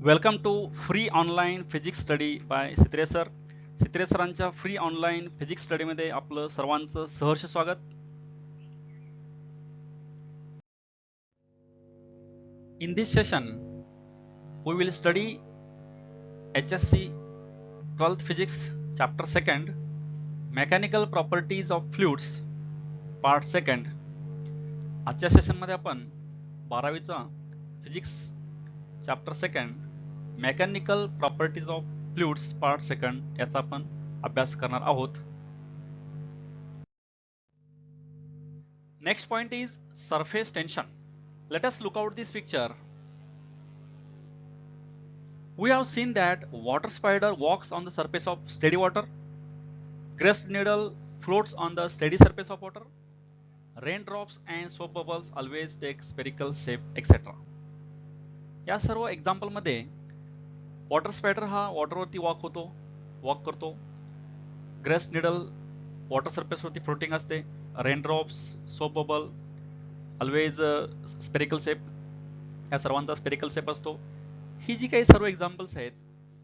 Welcome to free online physics study by Sitre sir. Sitre सरांच्या free online physics स्टडीमध्ये आपलं सर्वांचं सहर्ष स्वागत. In this session, we will study HSC 12th Physics Chapter 2nd, Mechanical Properties of Fluids, Part 2nd. आजच्या सेशनमध्ये आपण 12वीचा physics chapter 2nd, mechanical properties of fluids part 2nd याचा आपण अभ्यास करणार आहोत. Next point is surface tension. Let us look out this picture. We have seen that water spider walks on the surface of steady water. Crest needle floats on the steady surface of water. Raindrops and soap bubbles always take spherical shape, etc. या सर्व example मध्ये water spider हा वॉटरवरती walk करतो. Grace needle water सरफेसवरती floating असते. Raindrops, soap bubble always spherical shape, या सर्वांचा spherical shape असतो. ही जी काही सर्व एक्झाम्पल्स आहेत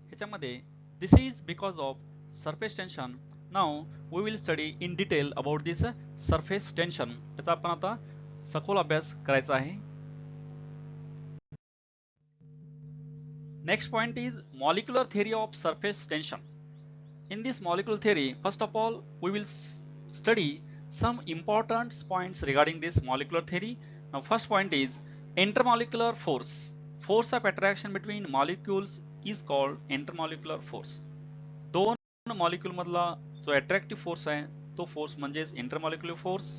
ह्याच्यामध्ये this is because of surface tension. Now we will study in detail about this surface tension. याचा आपण आता सखोल अभ्यास करायचा आहे. Next point is molecular theory of surface tension. In this molecular theory, first of all, we will study some important points regarding this molecular theory. Now, first point is intermolecular force. Force of attraction between molecules is called intermolecular force. दोन molecule मधला जो attractive force आहे तो force म्हणजेच intermolecular force.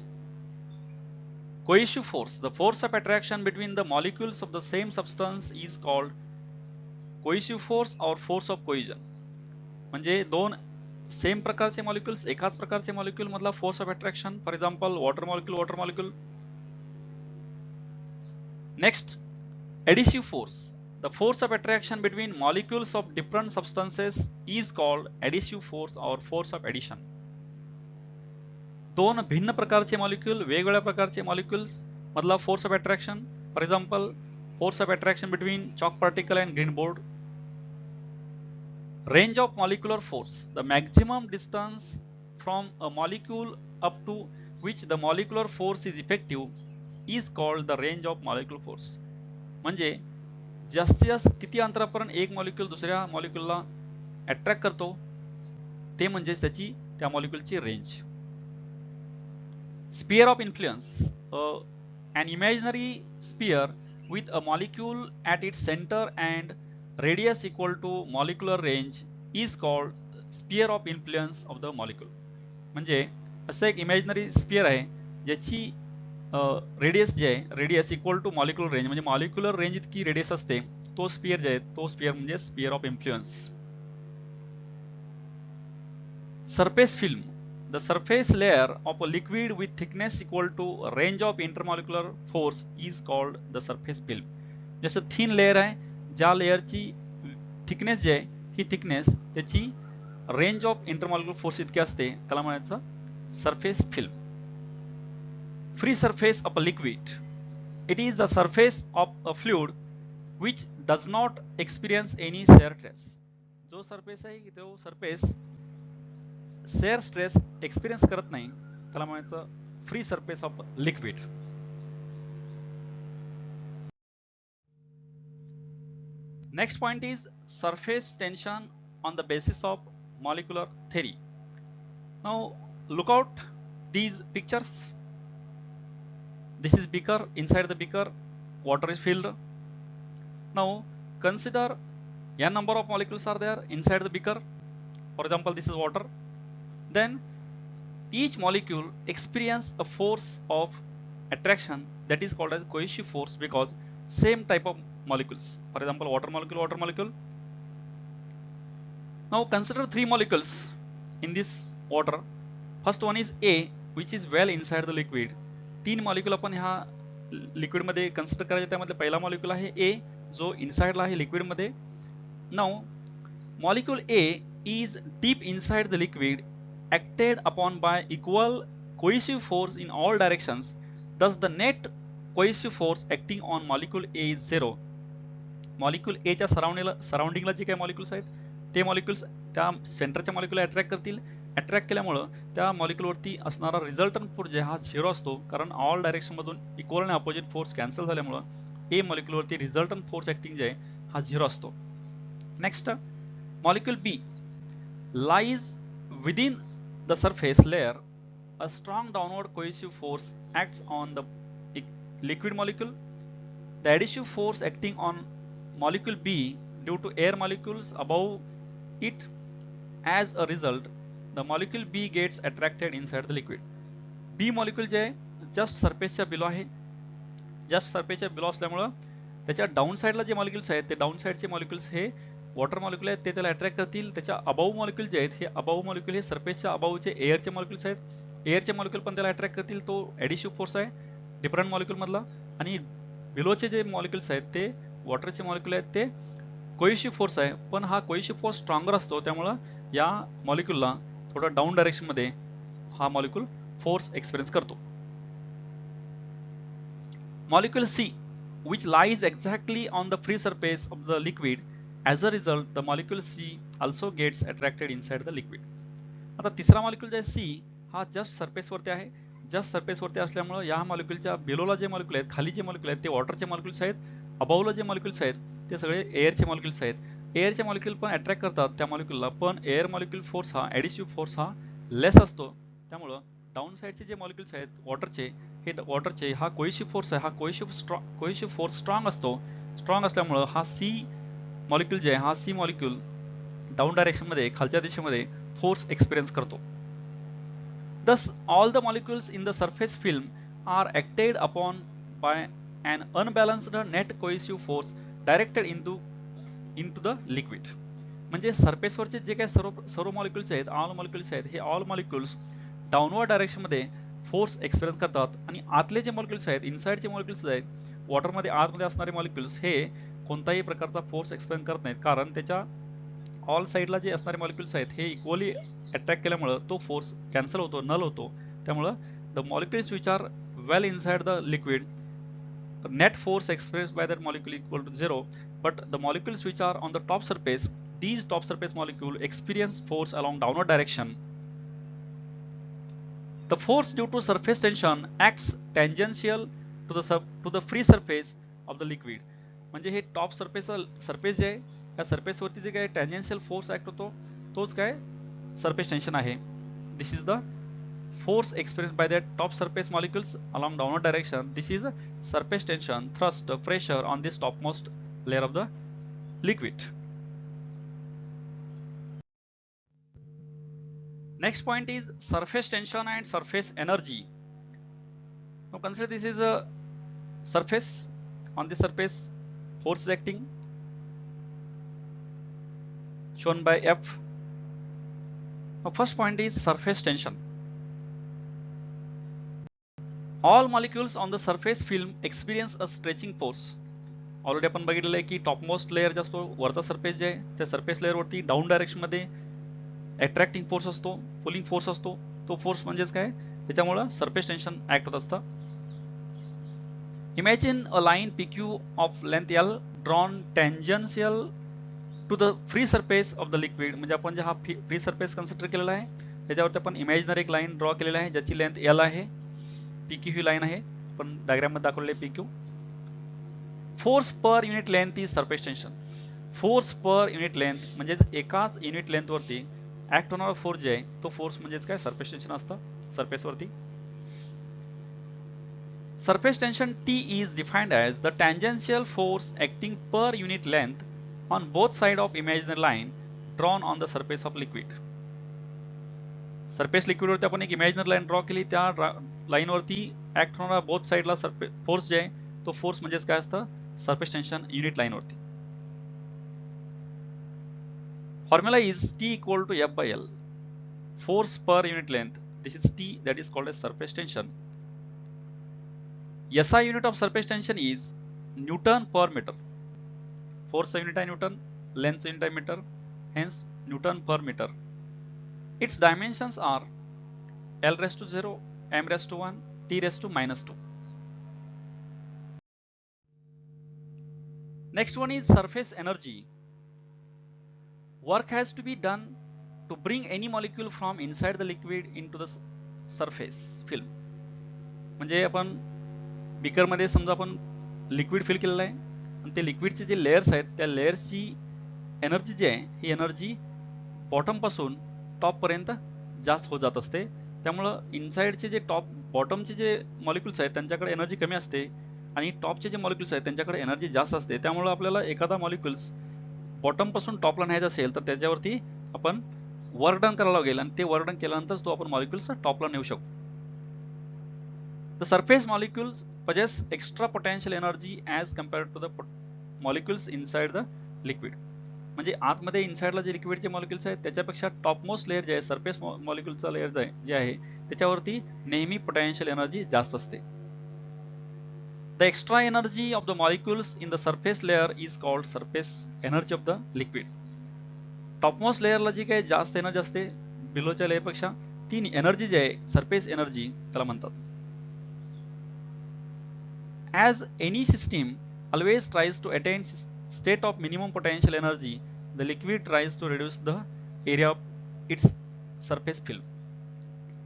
Cohesive force, the force of attraction between the molecules of the same substance is called cohesive force or force of cohesion. म्हणजे दोन same प्रकारचे molecules, एकाच प्रकारचे मॉलिक्युल मधला force of attraction. For example water molecule. Next adhesive force, the force of attraction between molecules of different substances is called adhesive force or force of adhesion. दोन भिन्न प्रकारचे molecule, वेगवेगळ्या प्रकारचे molecules मधला force of attraction. For example force of attraction between chalk particle and green board. Range of molecular force, the maximum distance from a molecule up to which the molecular force is effective is called the range of molecular force. म्हणजे जास्तीत जास्त किती अंतरापर्यंत एक molecule दुसऱ्या मॉलिक्यूलला attract करतो ते म्हणजे त्याची त्या मॉलिक्यूलची range. Sphere of influence, an imaginary sphere with a molecule at its center and radius equal to molecular range is called sphere of influence of the molecule. म्हणजे असं एक इमॅजिनरी स्पियर आहे ज्याची रेडियस जे आहे radius equal to molecular range, म्हणजे molecular range इतकी radius असते तो स्पियर जे आहे तो स्पियर म्हणजे sphere of influence. Surface film, the surface layer of a liquid with thickness equal to range of intermolecular force is called the surface film. जसं thin layer आहे, ज्या लेयरची थिकनेस जे आहे ही थिकनेस त्याची रेंज ऑफ इंटरमॉलिक्युलर फोर्स इतकी असते त्याला म्हणायचं surface film. Free surface of a liquid, it is the surface of a fluid which does not experience any shear stress. जो सरफेस आहे तो सरफेस शेअर स्ट्रेस एक्सपिरियन्स करत नाही त्याला म्हणायचं free surface of liquid. Next point is surface tension on the basis of molecular theory. Now look out these pictures. This is beaker. Inside the beaker water is filled. Now consider n number of molecules are there inside the beaker. For example, this is water. Then each molecule experience a force of attraction that is called as cohesive force because same type of molecules. For example, water molecule. Now consider three molecules in this water. First one is A, which is well inside the liquid. तीन molecule आपण ह्या liquid मध्ये consider करायचे. त्यामध्ये पहिला molecule आहे A जो इनसाइडला आहे लिक्विड मध्ये. Now molecule A is deep inside the liquid acted upon by equal cohesive force in all directions. Thus the net cohesive force acting on molecule A is 0. Molecule ए च्या सराउंडिंगला जे काही molecules आहेत ते molecules त्या सेंटरच्या मॉलिक्युलला attract करतील. Attract केल्यामुळं त्या मॉलिक्युलवरती असणारा रिझल्टंट फोर्स जे हा 0 असतो, कारण ऑल डायरेक्शन मधून इक्वल आणि अपोजिट फोर्स कॅन्सल झाल्यामुळं ए मॉलिक्युलवरती रिझल्टंट फोर्स ऍक्टिंग जे आहे हा 0 असतो. Next, molecule B lies within the surface layer. A strong downward cohesive force acts on the liquid molecule. The adhesive force acting on molecule B due to air molecules above it. As a result, the molecule B gets attracted inside the liquid. B molecule जे आहे just सरफेसच्या below आहे. Just सरफेसच्या below असल्यामुळं त्याच्या down साईडला जे molecules आहेत ते down साईडचे मॉलिक्युल्स हे वॉटर मॉलिक्युल आहेत ते त्याला अट्रॅक्ट करतील. त्याच्या अबाऊ मॉलिक्युल जे आहेत हे अबाऊ मॉलिक्युल हे सरफेसच्या अबाऊचे एअरचे मॉलिक्युल्स आहेत. एअरचे मॉलिक्युल पण त्याला अट्रॅक्ट करतील. तो ॲडिशिव्ह फोर्स आहे डिफरंट मॉलिक्युल मधला. आणि बिलोचे जे मॉलिक्युल्स आहेत ते वॉटरचे मॉलिक्युल आहेत ते कोइशिव्ह फोर्स आहे, पण हा कोइशिव्ह फोर्स स्ट्रॉंगर असतो. त्यामुळं या मॉलिक्युलला थोडं डाऊन डायरेक्शन मध्ये हा मॉलिक्युल फोर्स एक्सपिरियन्स करतो. Molecule C, which lies exactly on the free surface of the liquid. As a result, the molecule C also gets attracted inside the liquid. आता तिसरा molecule जे आहे C हा just surface वरती आहे. Just surface वरती असल्यामुळे या मॉलिक्यूलच्या बिलोला जे मॉलिक्यूल आहेत, खाली जे मॉलिक्यूल आहेत ते वॉटरचे मॉलिक्यूल्स आहेत. अबावला जे मॉलिक्यूल्स आहेत ते सगळे एअरचे मॉलिक्यूल्स आहेत. एअरचे मॉलिक्यूल पण अट्रॅक्ट करतात त्या मॉलिक्यूलला, पण एअर मॉलिक्यूल फोर्स हा ॲडिशिव्ह फोर्स हा लेस असतो. त्यामुळं डाऊन साईडचे जे मॉलिक्यूल्स आहेत वॉटरचे हा कोइशिव्ह फोर्स आहे, हा कोइशिव्ह फोर्स स्ट्रॉंग असतो. स्ट्रॉंग असल्यामुळं हा सी मॉलिक्यूल जे आहे हा सी मॉलिक्यूल डाऊन डायरेक्शन मध्ये खालच्या दिशेमध्ये फोर्स एक्सपिरियन्स करतो. Thus, all the molecules in the surface film are acted upon by an unbalanced net cohesive force directed into the liquid. म्हणजे सरफेसवरचे जे काही सर्व मॉलिक्युल्स आहेत, ऑल मॉलिक्युल्स आहेत, हे ऑल मॉलिक्युल्स डाऊनवर्ड डायरेक्शन मध्ये फोर्स एक्सपिरियन्स करतात. आणि आतले जे मॉलिक्युल्स आहेत, इनसाइडचे मॉलिक्युल्स आहेत, वॉटरमध्ये आतमध्ये असणारे मॉलिक्युल्स हे कोणताही प्रकारचा फोर्स एक्सपिरियन्स करत नाहीत, कारण त्याच्या ऑल साईडला जे असणारे मॉलिक्युल्स आहेत हे इक्वली अट्रॅक्ट केल्यामुळे तो फोर्स कॅन्सल होतो, नल होतो. त्यामुळे the molecules which are well inside the liquid net force expressed by that molecule equal to 0, but the molecules which are on the top surface, these top surface molecule experience force along downward direction. The force due to surface tension acts tangential to the free surface of the liquid. म्हणजे हे top surface जे आहे या surface वरती जे काय tangential force act होतो तोच काय सरफेस टेन्शन आहे. This is the force experienced by the top surface molecules along downward direction. This is surface tension, thrust, pressure on this topmost layer of the liquid. Next point is surface tension and surface energy. Now consider this is a surface. On the surface force is acting shown by F. Now first point is surface tension. All molecules on the surface film experience a stretching force. Already आपण बघितलेलं आहे की topmost layer जो असतो वरचा surface जे आहे त्या सरफेस लेअर वरती डाऊन डायरेक्शन मध्ये अट्रॅक्टिंग फोर्स असतो, पुलिंग फोर्स असतो. तो फोर्स म्हणजेच काय, त्याच्यामुळे सरफेस टेन्शन ऍक्ट होत असतं. Imagine a line PQ of length L drawn tangential to the free surface of the liquid. म्हणजे आपण जे हा फ्री सरफेस कन्सिडर केलेला आहे त्याच्यावरती आपण इमॅजिनरी एक लाईन ड्रॉ केलेला आहे ज्याची लेंथ L आहे. PQ ही लाईन आहे, पण डायग्राम मध्ये दाखवलेली PQ. Force per unit length is surface tension. Force per unit length म्हणजे एकाच युनिट लेंथ वरती ऍक्ट होणारा फोर्स जे आहे तो फोर्स म्हणजेच काय सरफेस टेन्शन असतं सरफेस वरती. Surface tension T is defined as the tangential force acting per unit length on both sides of imaginary line drawn on the surface of liquid. Surface liquid वरती आपण एक imaginary line draw केली, त्या line वरती act होणारा both साइडला force जे आहे तो फोर्स म्हणजेच काय असतं सरफेस टेन्शन युनिट लाईन वरती. Formula is T equal to F by L. Force per unit length, this is T, that is called as surface tension. SI unit of surface tension is Newton per meter. Force unit आहे Newton, length unit आहे meter, hence Newton per meter. Its dimensions are L raised to 0, M raised to 1, T raised to -2. Next one is surface energy. Work has to be done to bring any molecule from inside the liquid into the surface film. म्हणजे आपण beaker मध्ये समजा आपण liquid fill केलेलं आहे आणि ते लिक्विडचे जे लेयर्स आहेत त्या लेयर्सची एनर्जी जी आहे ही एनर्जी बॉटम पासून टॉप पर्यंत जास्त होत जात असते. त्यामुळं इनसाइडचे जे टॉप बॉटमचे जे मॉलिक्युल्स आहेत त्यांच्याकडे एनर्जी कमी असते आणि टॉपचे जे मॉलिक्युल्स आहेत त्यांच्याकडे एनर्जी जास्त असते. त्यामुळे आपल्याला एखादा मॉलिक्युल्स बॉटम पासून टॉपला न्यायचा असेल तर त्याच्यावरती आपण वर्क डन करायला लागेल आणि ते वर्क डन केल्यानंतर तो आपण मॉलिक्युल्स टॉपला नेऊ शकतो. The surface molecules possess extra potential energy as compared to the molecules inside the liquid. म्हणजे आतमध्ये इनसाइडला जे लिक्विडचे मॉलिक्युल्स आहेत त्याच्यापेक्षा टॉपमोस्ट लेअर जे आहे सरफेस मॉलिक्युलचा लेअर जे आहे त्याच्यावरती नेहमी पोटेन्शियल एनर्जी जास्त असते. The extra energy of the molecules in the surface layer is called surface energy of the liquid. Topmost लेअरला जी काही जास्त एनर्जी असते बिलोच्या लेअरपेक्षा ती एनर्जी जी आहे सरफेस एनर्जी त्याला म्हणतात. As any system always tries to attain state of minimum potential energy, the liquid tries to reduce the area of its surface film.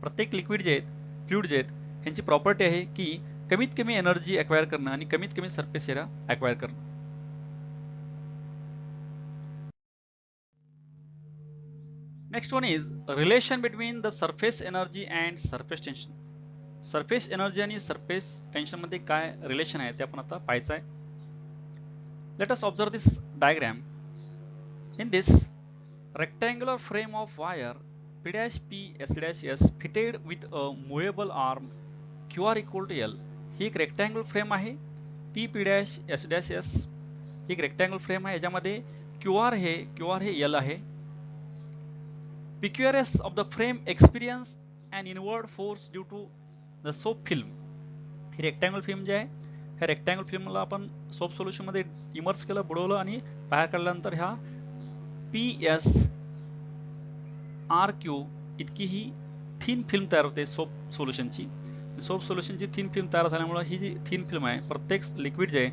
प्रत्येक लिक्विड जे आहेत फ्लुइड जे आहेत ह्यांची प्रॉपर्टी आहे की कमीत कमी एनर्जी अक्वायर करणं आणि कमीत कमी सरफेस एरिया अक्वायर करणं. Next one is relation between the surface energy and surface tension. Surface energy आणि सरफेस टेन्शन मध्ये काय रिलेशन आहे ते आपण आता पाहायचं आहे. Let us observe this diagram. In this rectangular frame of wire P' S' fitted with a movable arm QR equal to L. ही एक रेक्टँग्युलर फ्रेम आहे. P' S' ही एक रेक्टँग्युलर फ्रेम आहे याच्यामध्ये QR हे L आहे. PQRS of the frame experience an inward force due to the soap film. ही rectangular film जी आहे ह्या रेक्टँग्युलर फिल्मला आपण सोप सोल्युशन मध्ये इमर्स केलं बुडवलं आणि बाहेर काढल्यानंतर ह्या PSRQ इतकी ही थिन फिल्म तयार होते सोप सोल्युशनची. सोप सोल्युशनची थिन फिल्म तयार झाल्यामुळे ही जी थिन फिल्म आहे प्रत्येक लिक्विड जे आहे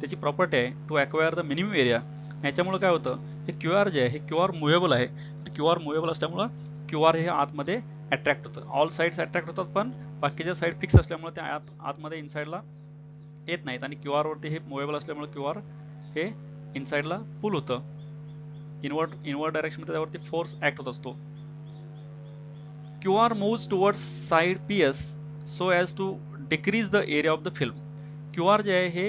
त्याची प्रॉपर्टी आहे to acquire the minimum area. याच्यामुळे काय होतं हे QR जे आहे हे QR मुव्हेबल आहे. QR मुव्हेबल असल्यामुळे QR हे आतमध्ये अट्रॅक्ट होतं. ऑल साइड्स अट्रॅक्ट होतात पण बाकीच्या साइड फिक्स असल्यामुळे त्या आतमध्ये इनसाइडला येत नाहीत आणि QR वरती हे मुव्हेबल असल्यामुळे QR हे इनसाइडला पुल होतं. इनवर्ड डायरेक्शन मध्ये त्यावरती फोर्स ऍक्ट होत असतो. QR moves towards side PS so as to decrease the area of the film. QR जे आहे हे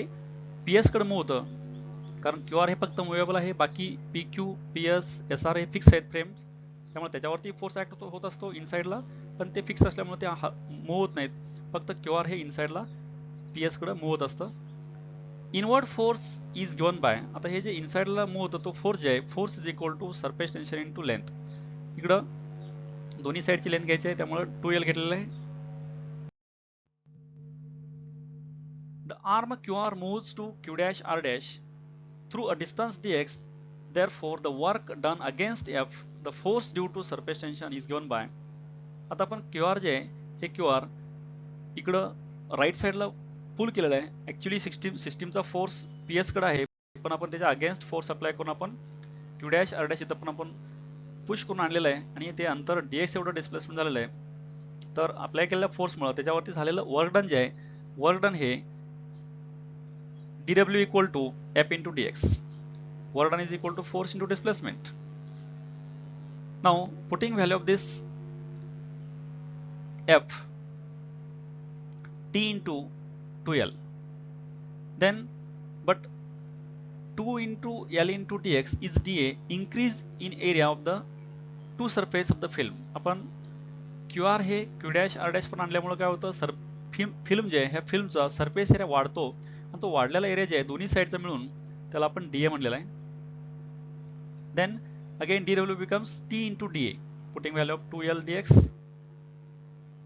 PS कडे मूव्ह होतं कारण QR हे फक्त मुव्हेबल आहे. बाकी PQ, PS, SR हे फिक्स आहेत फ्रेम्स त्यामुळे त्याच्यावरती फोर्स ऍक्ट होत असतो इनसाइडला पण ते फिक्स असल्यामुळे ते मूव्ह होत नाहीत. फक्त QR हे इनसाइडला PS कडे मूव्ह होत असतं. Inward force is given bye. आता हे जे इनसाइडला मूव्ह होतं तो फोर्स जे आहे force is equal to surface tension into length. इकडं दोन्ही साइडची लेंथ घ्यायची आहे त्यामुळे 2L घेतलेलं आहे. The arm QR moves to Q', R' through a distance dx. Therefore, the work done against F, the force due to surface tension is given by. आता आपण QR जे आहे हे QR इकडं राईट साइडला पुल केलेलं आहे. ऍक्च्युली सिस्टीमचा फोर्स PS कडे आहे पण आपण त्याच्या अगेन्स्ट फोर्स अप्लाय करून आपण Q', R' इथं पण आपण पुश करून आणलेलं आहे आणि ते अंतर dx एवढं डिस्प्लेसमेंट झालेलं आहे. तर अप्लाय केलेल्या फोर्समुळे त्याच्यावरती झालेलं वर्क डन जे आहे वर्क डन हे dW equal to F into dx. Work done is equal to force into displacement. Now putting value of this F T into 2L. Then but 2 into L into dx is dA increase in area of the two surface of the film. आपण QR हे Q', R' पण आणल्यामुळे काय होतं film जे आहे ह्या फिल्मचा surface area वाढतो आणि तो वाढलेला एरिया जे आहे दोन्ही साइडचा मिळून त्याला आपण DA म्हणलेला आहे. Then again dW becomes T into DA putting value of 2L dx.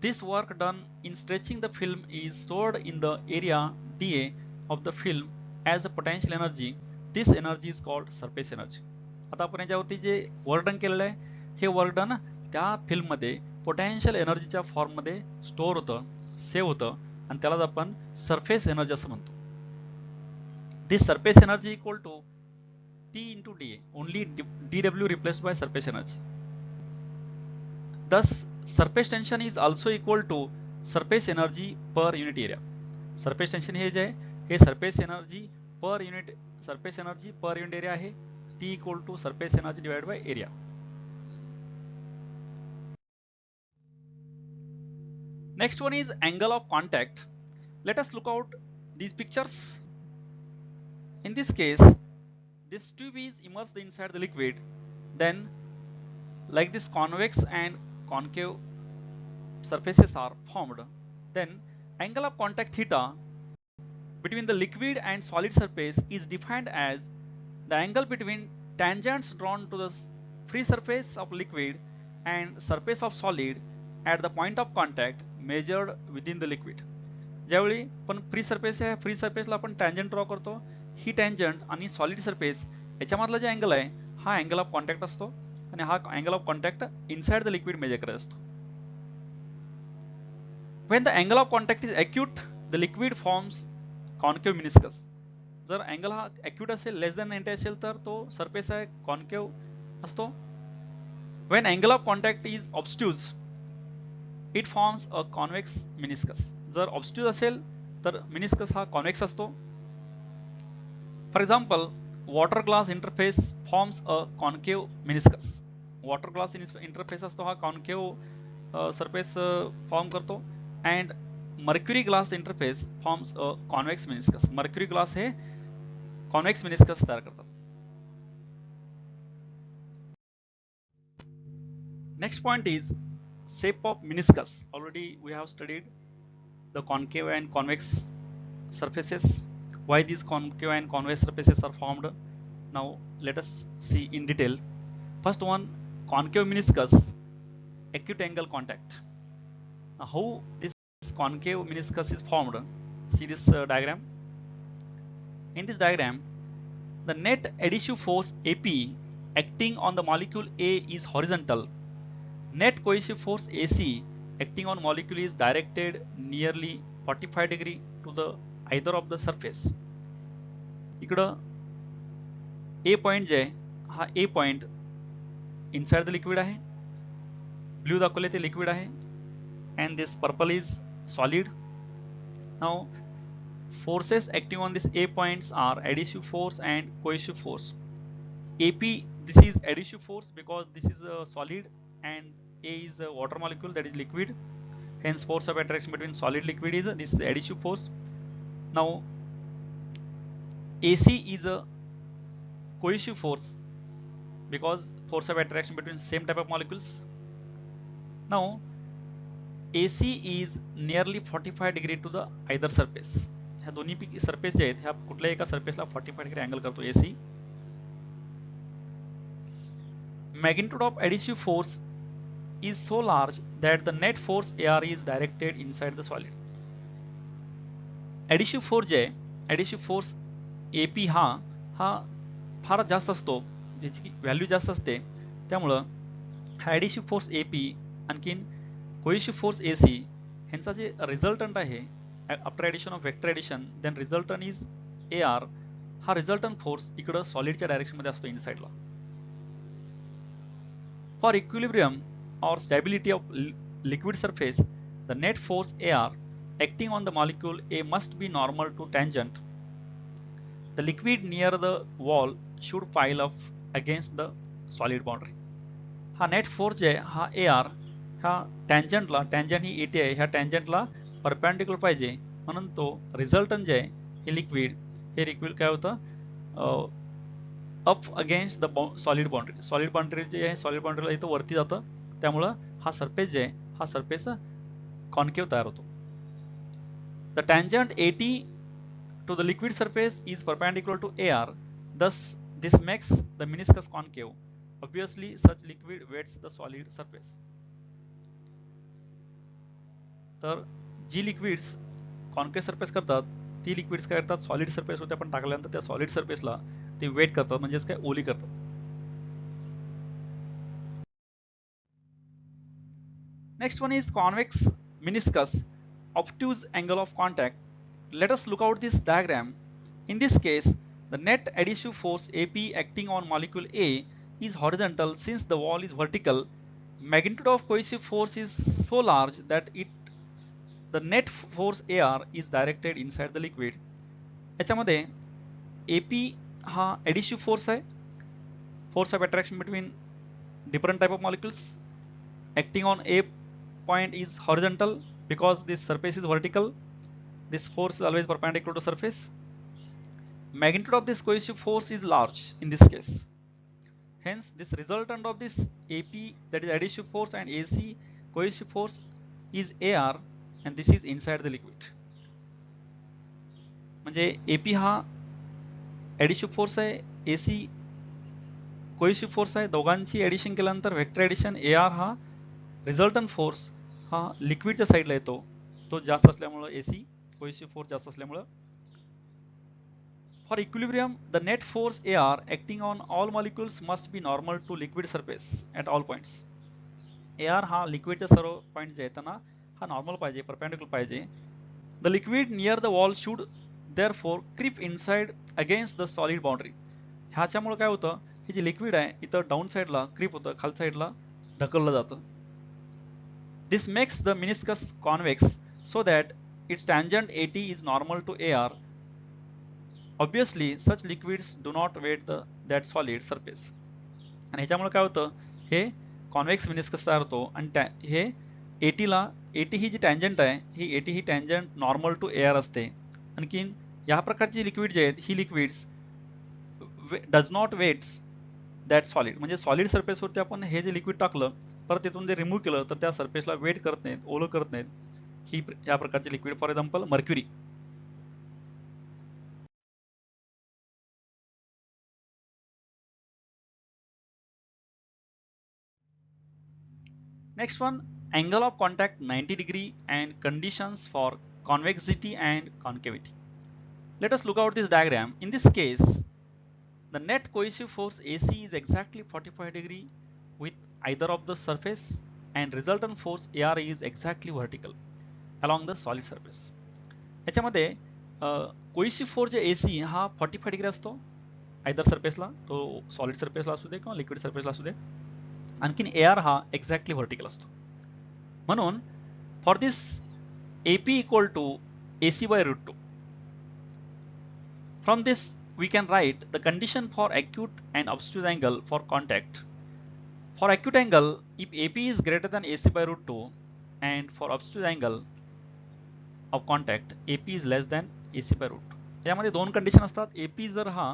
This work done in stretching the film is stored in the area DA of the film as a potential energy. This energy is called surface energy. आता आपण याच्यावरती जे work done केलेलं आहे हे work done त्या film मध्ये potential एनर्जीच्या form मध्ये स्टोअर होतं सेव्ह होतं आणि त्यालाच आपण सरफेस एनर्जी असं म्हणतो. this surface energy equal to T into dA, only dW replaced by surface energy. Thus surface tension is also equal to surface energy per unit area. surface tension हे जे आहे हे surface energy per unit area आहे. T equal to surface energy divided by area. Next one is angle of contact. Let us look out these pictures. In this case, this tube is immersed inside the liquid, then like this convex and concave surfaces are formed. Then angle of contact theta between the liquid and solid surface is defined as the angle between tangents drawn to the free surface of liquid and surface of solid at the point of contact measured within the liquid. ज्यावेळी आपण free surface आहे, free सरफेसला आपण tangent draw करतो, ही tangent आणि solid surface याच्यामधला जे angle आहे हा angle of contact असतो आणि हा angle of contact inside the liquid measure करत असतो. When the angle of contact is acute, the liquid forms concave meniscus. जर अँगल हा acute असेल, लेस दॅन 90 असेल तर तो सरफेस आहे कॉन्केव्ह असतो. When angle of contact is obtuse, it forms a convex meniscus. जर obtuse असेल तर meniscus हा convex असतो. For example, water glass interface forms a concave meniscus. water glass interface असतो हा concave surface form करतो and mercury glass interface forms a convex meniscus. mercury glass हे convex meniscus तयार करतात. Next point is shape of meniscus. Already we have studied the concave and convex surfaces, why these concave and convex surfaces are formed. Now let us see in detail. First one, concave meniscus, acute angle contact. Now how this concave meniscus is formed? See this diagram. In this diagram, the net adhesive force AP acting on the molecule A is horizontal. Net cohesive force AC acting on molecule is directed nearly 45 degree to the either of the surface. इकडं A point जे हा A point inside the liquid आहे, blue दाखवले ते liquid आहे, and this purple is solid. Now forces acting on this A points are adhesive force and cohesive force. AP, this is adhesive force because this is a solid and A is a water molecule, that is liquid, hence force of attraction between solid liquid is this is adhesive force. Now AC is a cohesive force because force of attraction between same type of molecules. Now AC is nearly 45 degree to the either surface. ह्या दोन्ही surface जे आहेत ह्या कुठल्याही एका सरफेसला 45 degree angle करतो AC. Magnitude of adhesive force is so large that the net force AR is directed inside the solid. adhesive force जे आहे, adhesive force AP हा फार जास्त असतो, ज्याची व्हॅल्यू जास्त असते, त्यामुळं हा adhesive force AP आणखीन cohesive force AC ह्यांचा जे रिझल्टंट आहे after addition of vector addition then resultant is AR. हा रिझल्टंट फोर्स इकडं सॉलिडच्या डायरेक्शन मध्ये असतो इनसाइडला. For equilibrium or stability of liquid surface, the net force AR acting on the molecule A must be normal to tangent. The liquid near the wall should pile up against the solid boundary. हा net force जे आहे हा AR ह्या टँजंटला, tangent he AT आहे, ह्या टँजंटला perpendicular पाहिजे, म्हणून तो रिझल्टंट जे आहे हे लिक्विड काय होतं up against the solid boundary. Solid boundary जे आहे सॉलिड बाउंड्रीला इथं वरती जातं, त्यामुळं हा सरफेस जे आहे हा सरफेस कॉन्केव्ह तयार होतो. The tangent AT to the liquid surface is perpendicular to AR, thus this makes the meniscus concave. Obviously such liquid wets the solid surface. तर जी लिक्विड्स कॉन्केव्ह सरफेस करतात ती लिक्विड्स काय करतात, सॉलिड सरफेस होते आपण टाकल्यानंतर त्या सॉलिड सरफेसला ते वेट करतात, म्हणजेच काय ओली करतात. Next one is convex meniscus, obtuse angle of contact. Let us look out this diagram. In this case, the net adhesive force AP acting on molecule A is horizontal since the wall is vertical. Magnitude of cohesive force is so large that the net force AR is directed inside the liquid. याच्यामध्ये AP हा adhesive force आहे, force of attraction between different type of molecules. Acting on A point is horizontal because this surface is vertical. This force is always perpendicular to surface. Magnitude of this cohesive force is large in this case. Hence, this resultant of this AP, that is adhesive force, and AC cohesive force is AR, and this is inside the liquid. म्हणजे AP हा adhesive force आहे, AC cohesive force आहे. दोघांची addition केल्यानंतर vector addition AR हा resultant force हा लिक्विडच्या साईडला येतो. तो जास्त असल्यामुळे AC cohesive force जास्त असल्यामुळे. For equilibrium, the net force AR acting on all molecules must be normal to liquid surface at all points. AR हा लिक्विडच्या सर्व पॉइंट जे आहेत त्यांना हा नॉर्मल पाहिजे, परपेंडिक्युलर पाहिजे. The liquid near the wall should therefore creep inside against the solid boundary. ह्याच्यामुळे काय होतं, हे जे लिक्विड आहे इथं डाऊन साइडला क्रीप होतं, खालच्या साइडला ढकललं जातं. This makes the meniscus convex so that its tangent AT is normal to AR. Obviously, such liquids do not weight that solid surface. आणि ह्याच्यामुळे काय होतं, हे कॉन्व्हेक्स मिनिस्कस तयार होतो आणि हे AT ही जी टँजंट आहे, ही AT ही टँजंट नॉर्मल टू एअर असते. आणखीन या प्रकारची लिक्विड जे आहेत, ही liquids does not wet that solid. म्हणजे सॉलिड सरफेसवरती आपण हे जे लिक्विड टाकलं, परत तिथून जे रिमूव्ह केलं तर त्या सरफेसला वेट करत नाहीत, ओलं करत नाहीत. ही या प्रकारची liquid, for example mercury. Next one, angle of contact 90 degree and conditions for convexity and concavity. Let us look out this diagram. In this case, the net cohesive force AC is exactly 45 degree with either of the surface, and resultant force AR is exactly vertical along the solid surface. याच्यामध्ये cohesive force जे AC हा 45 degree असतो either surface ला, तो solid surface ला असू दे किंवा liquid surface ला असू दे. आणखीन AR हा एक्झॅक्टली व्हर्टिकल असतो. म्हणून for this AP equal to AC by root 2. From this we can write the condition for acute and obtuse angle for contact. For acute angle, if AP is greater than AC by root 2, and for obtuse angle of contact, AP is less than AC by root 2. यामध्ये दोन condition असतात. AP जर हा,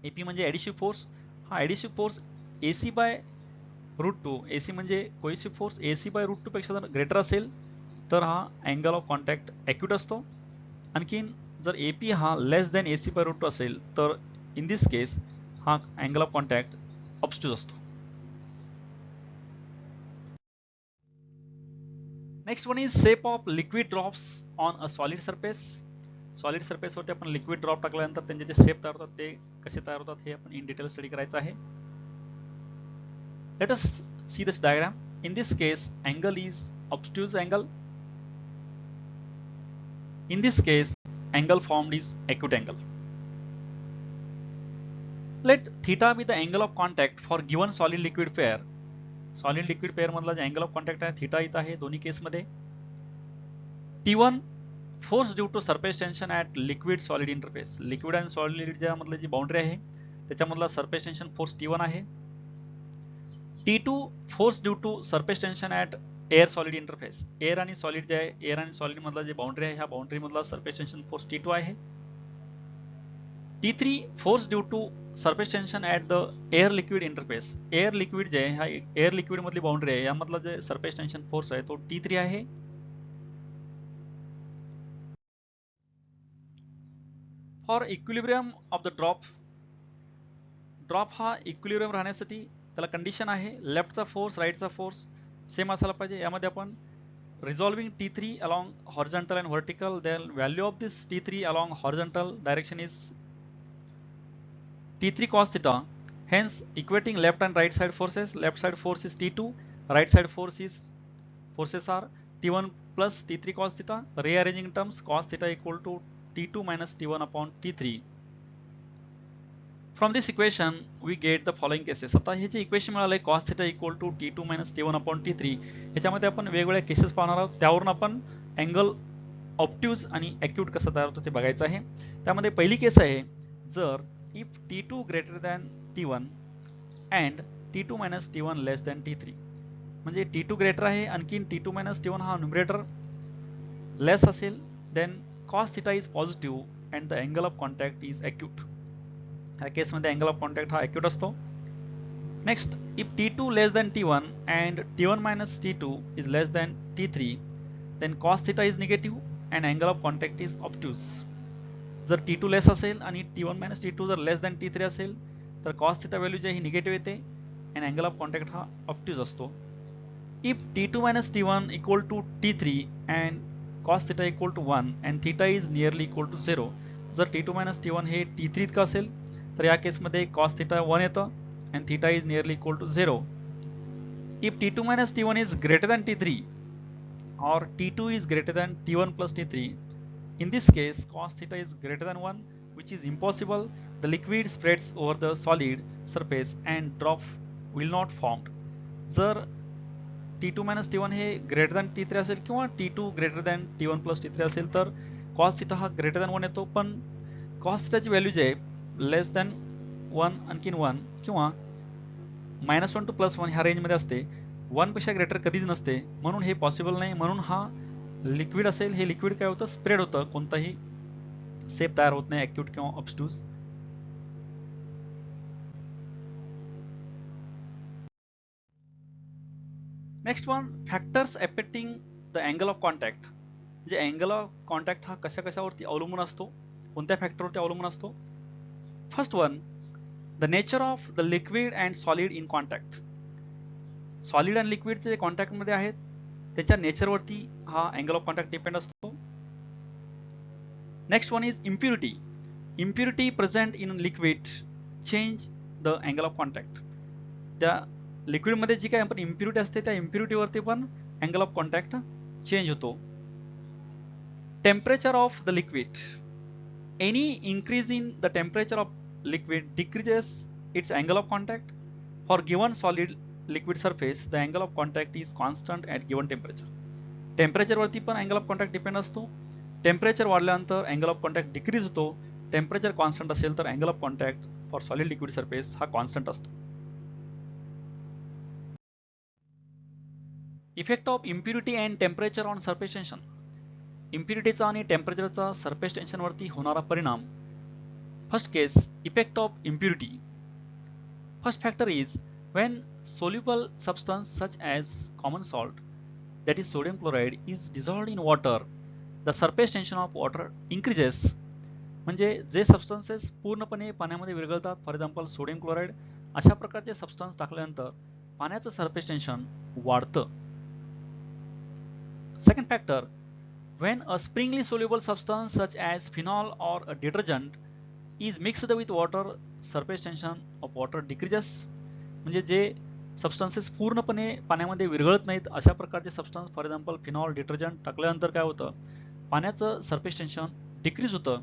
AP म्हणजे adhesive force, हा adhesive force AC by root 2, AC म्हणजे cohesive force AC by root 2 पेक्षा जर ग्रेटर असेल तर हा अँगल ऑफ कॉन्टॅक्ट ॲक्यूट असतो. आणखीन जर AP हा लेस दॅन AC बाय रूट 2 असेल तर इन दिस केस हा अँगल ऑफ कॉन्टॅक्ट ऑब्स्ट्यूज असतो. Next one is shape of liquid drops on a solid surface. Solid सरफेसवरती आपण लिक्विड ड्रॉप टाकल्यानंतर त्यांचे जे शेप तयार होतात ते कसे तयार होतात हे आपण इन डिटेल स्टडी करायचं आहे. Let us see this diagram. In this case, angle is obtuse angle. In this case, angle formed is acute angle. Let theta be the angle of contact for given solid liquid pair. Solid liquid pair मधला जे angle of contact आहे theta इथं आहे दोन्ही केस मध्ये. T1 force due to surface tension at liquid solid interface. Liquid and solid ज्या मधली जी boundary आहे त्याच्यामधला surface tension force T1 आहे. T2 force due to surface tension at air solid interface. Air आणि सॉलिड जे आहे, एअर आणि solid मधला जे बाउंड्री आहे, ह्या बाउंड्री मधला surface tension force T2 आहे. T3 force due to surface tension at the air liquid interface. Air liquid जे आहे, हा एअर लिक्विड मधली बाउंड्री आहे, यामधला जे surface tension force आहे तो T3 आहे. For equilibrium of the drop हा इक्विलिब्रियम राहण्यासाठी त्याला कंडिशन आहे लेफ्टचा फोर्स राईटचा फोर्स सेम असायला पाहिजे. यामध्ये आपण रिझॉल्विंग T3 along horizontal and vertical, then value of this T3 along horizontal direction is T3 cos theta. Hence equating left and right side forces, left side force is T2, right side forces are T1 plus T3 cos theta. Rearranging terms, cos theta equal to T2 minus T1 upon T3. From this equation we get the following cases. आता हे जे equation मिळाले cos theta equal to T2 minus T1 upon T3, ह्याच्यामध्ये आपण वेगवेगळ्या cases पाहणार आहोत. त्यावरून आपण अँगल ऑब्ट्यूज आणि ॲक्यूट कसं तयार होतं ते बघायचं आहे. त्यामध्ये पहिली केस आहे, जर if T2 greater than T1 and T2 minus T1 less than T3, म्हणजे T2 ग्रेटर आहे आणखीन T2 minus T1 हा न्यूमरेटर लेस असेल, then cos theta is positive and the angle of contact is acute. ह्या केसमध्ये angle of contact हा acute असतो. Next, if T2 less than T1 and T1 minus T2 is less than T3, then cos theta is negative and angle of contact is obtuse. जर T2 लेस असेल आणि T1 minus T2 जर लेस than T3 असेल तर cos theta value जी आहे ही negative येते and angle of contact हा obtuse असतो. If T2 minus T1 equal to T3 and cos theta equal to 1 and theta is nearly equal to 0, जर T2 minus T1 हे T3 इतकं असेल तर या केसमध्ये cos theta 1 येतं and theta is nearly equal to 0. If T2 minus T1 is greater than T3 or T2 is greater than T1 plus T3, in this case cos theta is greater than 1, which is impossible. The liquid spreads over the solid surface and drop will not formed. जर T2 minus T1 हे greater than T3 असेल किंवा T2 greater than T1 plus T3 असेल तर cos theta हा greater than 1 येतो, पण cos theta ची व्हॅल्यू जी आहे लेस दॅन 1 आणखीन 1 किंवा -1 टू +1 ह्या रेंजमध्ये असते. 1 पेक्षा ग्रेटर कधीच नसते, म्हणून हे पॉसिबल नाही. म्हणून हा लिक्विड असेल, हे लिक्विड काय होतं, स्प्रेड होतं, कोणताही सेप तयार होत नाही ॲक्यूट किंवा obtuse. Next one, factors affecting the angle of contact. म्हणजे अँगल ऑफ कॉन्टॅक्ट हा कशावरती अवलंबून असतो, कोणत्या फॅक्टरवरती अवलंबून असतो. First one, the nature of the liquid and solid in contact. Solid आणि लिक्विड जे कॉन्टॅक्ट मध्ये आहेत त्याच्या नेचरवरती हा अँगल ऑफ कॉन्टॅक्ट डिपेंड असतो. Next one is impurity. Impurity present in liquid change the angle of contact. त्या liquid मध्ये जी काही आपण इम्प्युरिटी असते त्या इम्प्युरिटीवरती पण अँगल ऑफ कॉन्टॅक्ट चेंज होतो. Temperature of the liquid. Any increase in the temperature of liquid decreases its angle of contact. For given solid liquid surface, the angle of contact is constant at given temperature. Temperature वरती पण angle of contact depend असतो. Temperature वाढल्यानंतर angle of contact decrease होतो. Temperature constant असेल तर angle of contact for solid liquid surface हा constant असतो. Effect of impurity and temperature on surface tension. इम्प्युरिटीचा आणि टेम्परेचरचा सरफेस टेन्शनवरती होणारा परिणाम. First case, effect of impurity. First factor is when soluble substance such as common salt, that is sodium chloride, is dissolved in water, the surface tension of water increases. म्हणजे जे substances पूर्णपणे पाण्यामध्ये विरघळतात, for example sodium chloride, अशा प्रकारचे substance टाकल्यानंतर पाण्याचं surface tension वाढतं. Second factor, when a springly soluble substance such as phenol or a detergent is mixed with water, surface tension of water decreases. म्हणजे जे सबस्टन्सेस पूर्णपणे पाण्यामध्ये विरघळत नाहीत अशा प्रकारचे substance, for example phenol, detergent टाकल्यानंतर काय होतं, पाण्याचं सरफेस टेन्शन डिक्रीज होतं.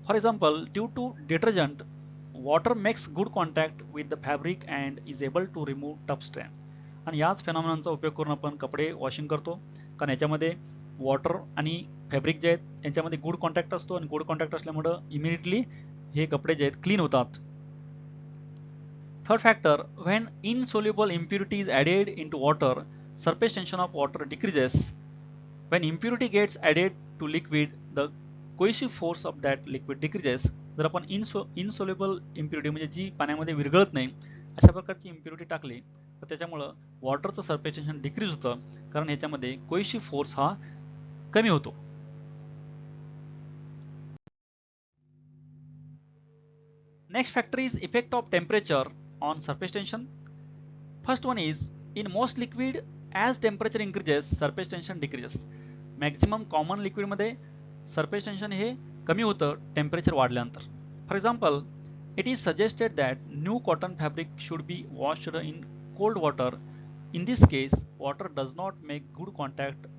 For example, due to detergent water makes good contact with the fabric and is able to remove tough strand. आणि याच फेनॉमेनॉनचा उपयोग करून आपण कपडे वॉशिंग करतो, कारण याच्यामध्ये वॉटर आणि फॅब्रिक जे आहेत यांच्यामध्ये गुड कॉन्टॅक्ट असतो आणि गुड कॉन्टॅक्ट असल्यामुळे इमिडिएटली हे कपडे जे आहेत क्लीन होतात. Third factor, when insoluble impurity is added into water, surface tension of water decreases. When impurity gets added to liquid, the cohesive force of that liquid decreases. जर आपण insoluble impurity म्हणजे जी पाण्यामध्ये विरघळत नाही अशा प्रकारची impurity टाकली तर त्याच्यामुळं वॉटरचं सरफेस टेन्शन डिक्रीज होतं, कारण ह्याच्यामध्ये cohesive force हा कमी होतो. Next factor is effect of temperature on surface tension. First one is, in most liquid as temperature increases surface tension decreases. Maximum common liquid मध्ये surface tension हे कमी होतं टेम्परेचर वाढल्यानंतर. For example, it is suggested that new cotton fabric should be washed in cold water. In this case, water does not make good contact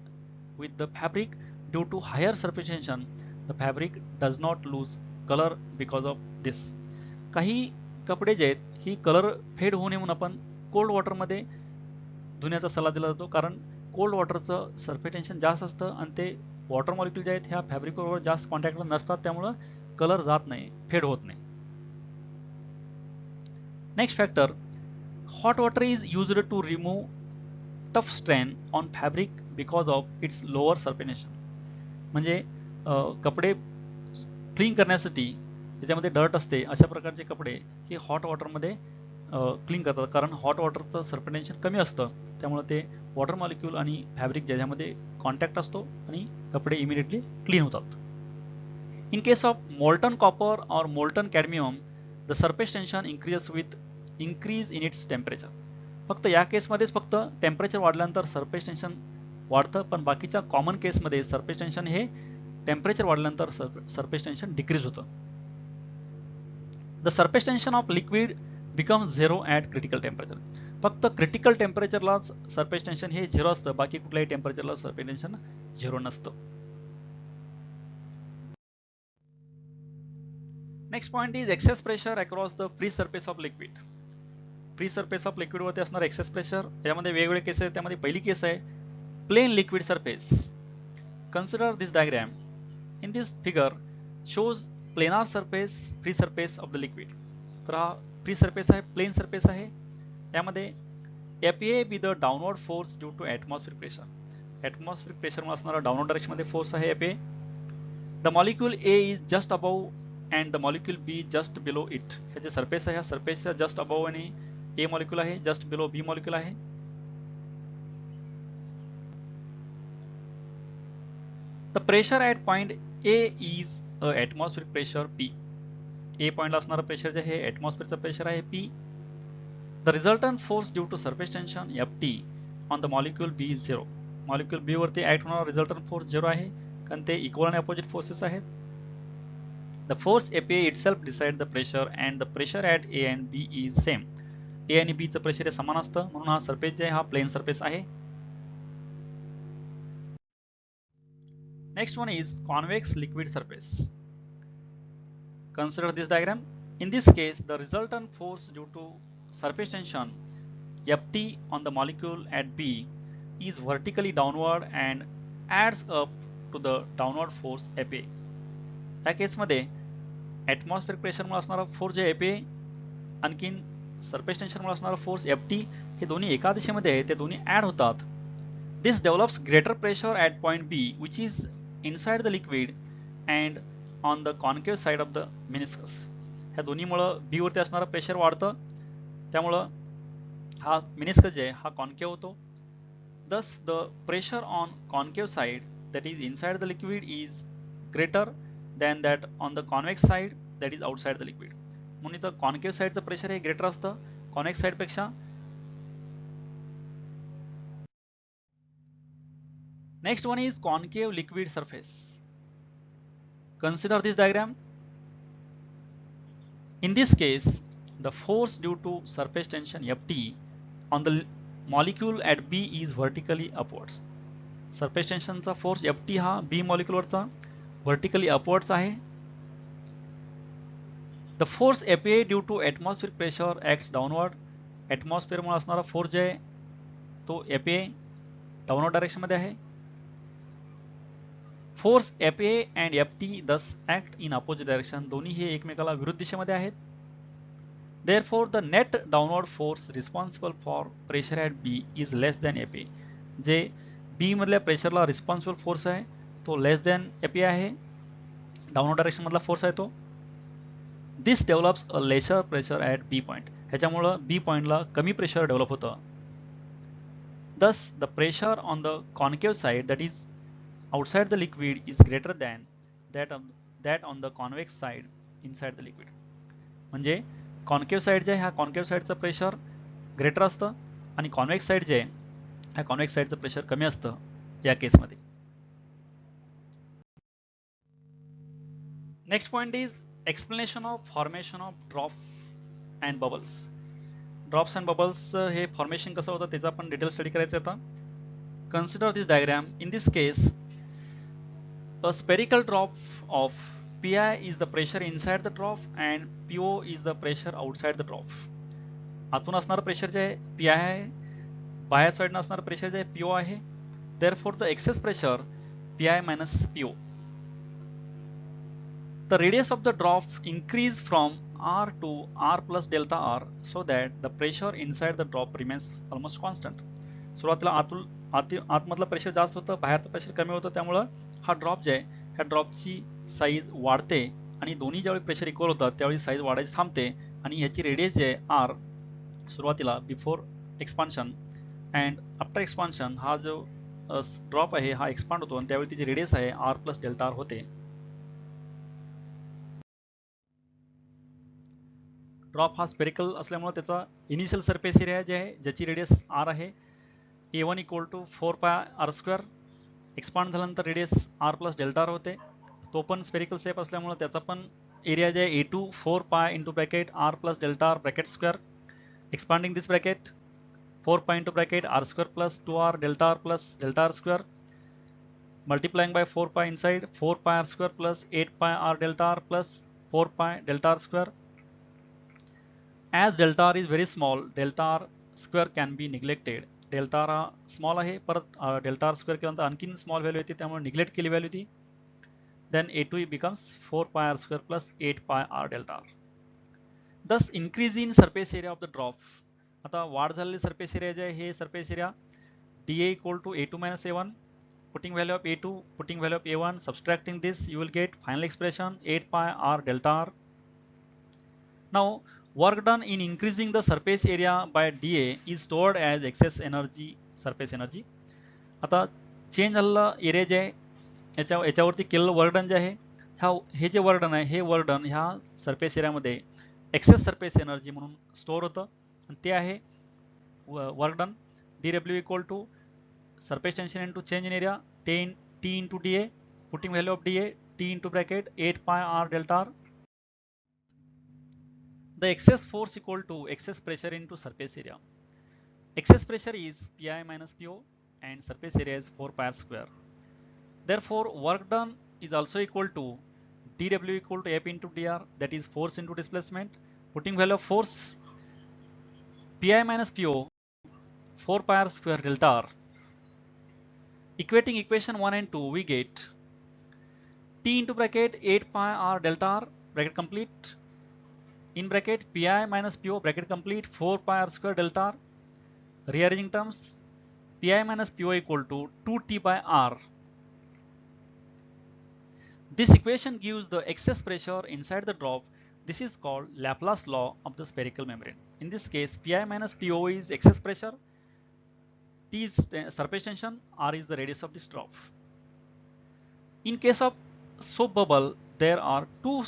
with the fabric due to higher surface tension. The fabric does not lose colour because of this. काही कपडे जे आहेत ही colour फेड होऊ नये म्हणून आपण cold वॉटरमध्ये धुण्याचा सल्ला दिला जातो, कारण कोल्ड वॉटरचं सरफेस टेन्शन जास्त असतं आणि ते वॉटर मॉलिक्यूल जे आहेत ह्या फॅब्रिक बरोबर जास्त कॉन्टॅक्टला नसतात, त्यामुळं कलर जात नाही, फेड होत नाही. Next factor, hot water is used to remove tough strain on fabric because of its lower surface tension. म्हणजे कपडे क्लीन करण्यासाठी त्याच्यामध्ये डर्ट असते अशा प्रकारचे कपडे हे हॉट वॉटरमध्ये क्लीन करतात, कारण हॉट वॉटरचं सरफेस टेन्शन कमी असतं, त्यामुळे ते वॉटर मॉलिक्यूल आणि फॅब्रिक ज्याच्यामध्ये कॉन्टॅक्ट असतो आणि कपडे इमिडिएटली क्लीन होतात. In case of molten copper or molten cadmium the surface tension increases with increase in its temperature. फक्त या केसमध्येच फक्त टेम्परेचर वाढल्यानंतर सरफेस टेन्शन वाढतं, पण बाकीच्या कॉमन केसमध्ये सरफेस टेन्शन हे टेम्परेचर वाढल्यानंतर सरफेस टेन्शन डिक्रीज होतं. The surface tension off liquid becomes zero at critical temperature. फक्त क्रिटिकल टेम्परेचरलाच सरफेस टेन्शन हे झिरो असतं, बाकी कुठल्याही टेम्परेचरला सरफेस टेन्शन झिरो नसतं. Next point is excess pressure across the free surface of liquid. Free surface of liquid वरती असणार excess pressure, यामध्ये वेगवेगळे केस आहेत. त्यामध्ये पहिली केस आहे plane liquid surface. Consider this diagram. In this figure shows planar surface, free surface of the liquid. तर हा फ्री सरफेस आहे, प्लेन सरफेस आहे. यामध्ये FA be the downward force due to atmospheric pressure. Atmospheric प्रेशरमुळे असणारा downward डायरेक्शनमध्ये force आहे FA. The molecule A is just above and the molecule B just below it. हे जे सरफेस आहे ह्या सरफेसच्या जस्ट अबव आणि A मॉलिक्यूल आहे, जस्ट बिलो B मॉलिक्यूल आहे. The pressure at point A is a atmospheric pressure P. A पॉइंटला असणारं प्रेशर जे आहे ॲटमॉस्फिअरचं प्रेशर आहे P. The resultant force due to surface tension FT on the molecule B is zero. Molecule B वरती act होणारा resultant force zero आहे, कारण ते इक्वल आणि अपोजिट फोर्सेस आहेत. The force FA itself decide the pressure and the pressure at A and B is same. A आणि B चं pressure हे समान असतं, म्हणून हा सरफेस जे आहे हा प्लेन सरफेस आहे. Next one is convex liquid surface. Consider this diagram. In this case, the resultant force due to surface tension Ft on the molecule at B is vertically downward and adds up to the downward force Fa. या केसमध्ये ॲटमॉस्फिअरिक प्रेशरमुळे असणारा force जे Fa आणखीन surface टेन्शनमुळे असणारा force Ft हे दोन्ही एका दिशेमध्ये आहे, ते दोन्ही ॲड होतात. This develops greater pressure at point B which is inside the liquid and on the concave side of the meniscus. ह्या दोन्हीमुळं B वरती असणारं प्रेशर वाढतं, त्यामुळं हा मेनिस्कस जे आहे हा कॉन्केव्ह होतो. Thus the pressure on concave side that is inside the liquid is greater than that on the convex side that is outside the liquid. म्हणून इथं कॉन्केव्ह साइडचं प्रेशर हे ग्रेटर असतं कॉन्वेक्स साइड पेक्षा. Next one is concave liquid surface. Consider this diagram. In this case, the force due to surface tension Ft on the molecule at B is vertically upwards. Surface tension चा force Ft हा B molecule वरचा vertically upwards आहे. The force Fa due to atmospheric pressure acts downward. Atmosphere मुळे असणारा force जे आहे तो Fa downward direction मध्ये आहे. Force Fa and Ft thus act in opposite direction. दोन्ही हे एकमेकाला विरुद्ध दिशेमध्ये आहेत. Therefore, the net downward force responsible for pressure at B is less than Fa. जे B मधल्या प्रेशरला रिस्पॉन्सिबल फोर्स आहे तो लेस दॅन Fa आहे. डाउनवर्ड डायरेक्शन मधला फोर्स आहे तो. This develops a lesser pressure at B point. ह्याच्यामुळं B पॉइंटला कमी प्रेशर डेव्हलप होतं. Thus, the pressure on the concave side that is outside the liquid is greater than that on the convex side inside the liquid. म्हणजे concave side जे आहे ह्या concave साइडचं pressure greater असतं आणि convex side जे आहे ह्या कॉन्वेक्स साइडचं प्रेशर कमी असतं या केसमध्ये. Next point is explanation of formation of drop and bubbles. Drops and bubbles हे फॉर्मेशन कसं होतं त्याचा आपण डिटेल स्टडी करायचं आता. Consider this diagram. In this case a spherical drop of PI is the pressure inside the trough and PO is the pressure outside the trough. आतून असणारं pressure जे आहे PI आहे, बाहेर साइडनं असणारं प्रेशर जे आहे PO आहे. Therefore the excess pressure PI minus PO. The radius of the trough increase from R to R plus delta R so that the pressure inside the trough remains almost constant. सुरुवातीला आतमधलं pressure जास्त होतं, बाहेरचं pressure कमी होतं, त्यामुळं हा drop जे आहे ह्या ड्रॉपची साईज वाढते आणि दोन्ही ज्यावेळी प्रेशर इक्वल होतात त्यावेळी साईज वाढायची थांबते आणि ह्याची रेडियस जे आहे आर सुरुवातीला before expansion and after expansion हा जो ड्रॉप आहे हा एक्सपांड होतो आणि त्यावेळी तिची रेडियस आहे आर प्लस डेल्टा आर होते. ड्रॉप हा स्पेरिकल असल्यामुळे त्याचा इनिशियल सरफेस एरिया जे आहे ज्याची रेडियस आर आहे A1 equal to 4 pi R square. Expand झाल्यानंतर radius r plus delta r होते, तो पण स्पेरिकल शेप असल्यामुळे त्याचा पण एरिया जे आहे A2 4 pi into bracket R plus delta R bracket square. Expanding this bracket 4 pi into bracket R square plus 2r delta R plus delta R square multiplying by 4 pi inside 4 pi r square plus 8 pi r delta r plus 4 pi delta r square. As delta r is very small, delta r square can be neglected. Delta R हा small आहे, परत delta R square केल्यानंतर आणखीन small value येते, त्यामुळे neglect केली value ती. Then A2 becomes 4 pi r square plus 8 pi r delta r. Thus increase in surface area of the drop. आता वाढ झालेली सरफेस एरिया जे आहे हे surface area dA equal to A2 minus A1. Putting value of A2, putting value of A1, subtracting this, you will get final expression 8 pi r delta r. Now work done in increasing the surface area by dA is stored as excess energy, surface energy. आता change झालेलं area जे आहे याच्यावरती केलेलं work done जे आहे हे जे वर्क डन आहे हे वर्क डन ह्या सरफेस एरियामध्ये एक्सेस सरफेस एनर्जी म्हणून स्टोअर होतं आणि ते आहे work done dW equal to surface tension into change in area T into dA. Putting value of dA T into bracket 8 pi r delta r. The excess force equal to excess pressure into surface area. Excess pressure is Pi minus Po and surface area is 4 pi r square. Therefore work done is also equal to dW equal to F into dr, that is force into displacement. Putting value of force Pi minus Po 4 pi r square delta r. Equating equation 1 and 2 we get T into bracket 8 pi r delta r bracket complete in bracket Pi minus Po bracket complete 4 pi r square delta r. Rearranging terms Pi minus Po equal to 2T by r. This equation gives the excess pressure inside the drop. This is called Laplace law of the spherical membrane. In this case Pi minus Po is excess pressure, T is surface tension, R is the radius of this drop. In case of soap bubble, there are two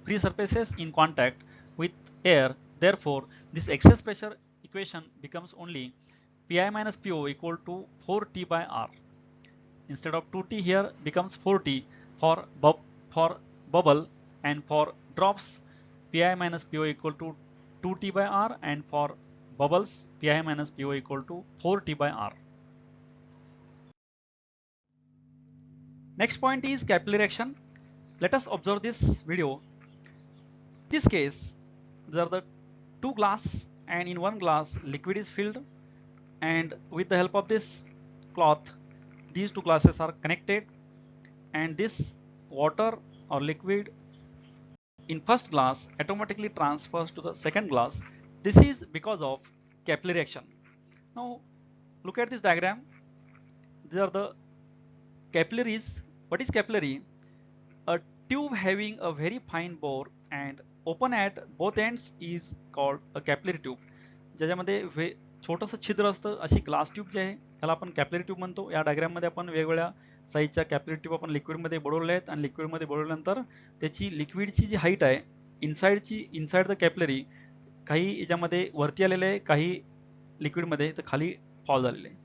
free surfaces in contact with air. Therefore, this excess pressure equation becomes only Pi minus Po equal to 4T by R. Instead of 2T here becomes 4T for bubble, and for drops Pi minus Po equal to 2T by R, and for bubbles Pi minus Po equal to 4T by R. Next point is capillary action. Let us observe this video. In this case there are the two glass and in one glass liquid is filled, and with the help of this cloth these two glasses are connected, and this water or liquid in first glass automatically transfers to the second glass. This is because of capillary action. Now look at this diagram. These are the capillaries. What is capillary? A tube having a very fine bore and open at both ends is called a capillary tube. ज्याच्यामध्ये छोटंसं छिद्र असतं अशी glass tube जी आहे त्याला आपण capillary tube म्हणतो. या डायग्राम मध्ये आपण वेगवेगळ्या साईजच्या कॅपिलरी ट्यूब आपण लिक्विड मध्ये बुडवल्या आहेत आणि लिक्विड मध्ये बुडवल्यानंतर त्याची लिक्विडची जी हाईट आहे इनसाइड द कॅपिलरी काही याच्यामध्ये वरती आलेले आहे, काही लिक्विड मध्ये तर खाली फॉल झालेले आहे.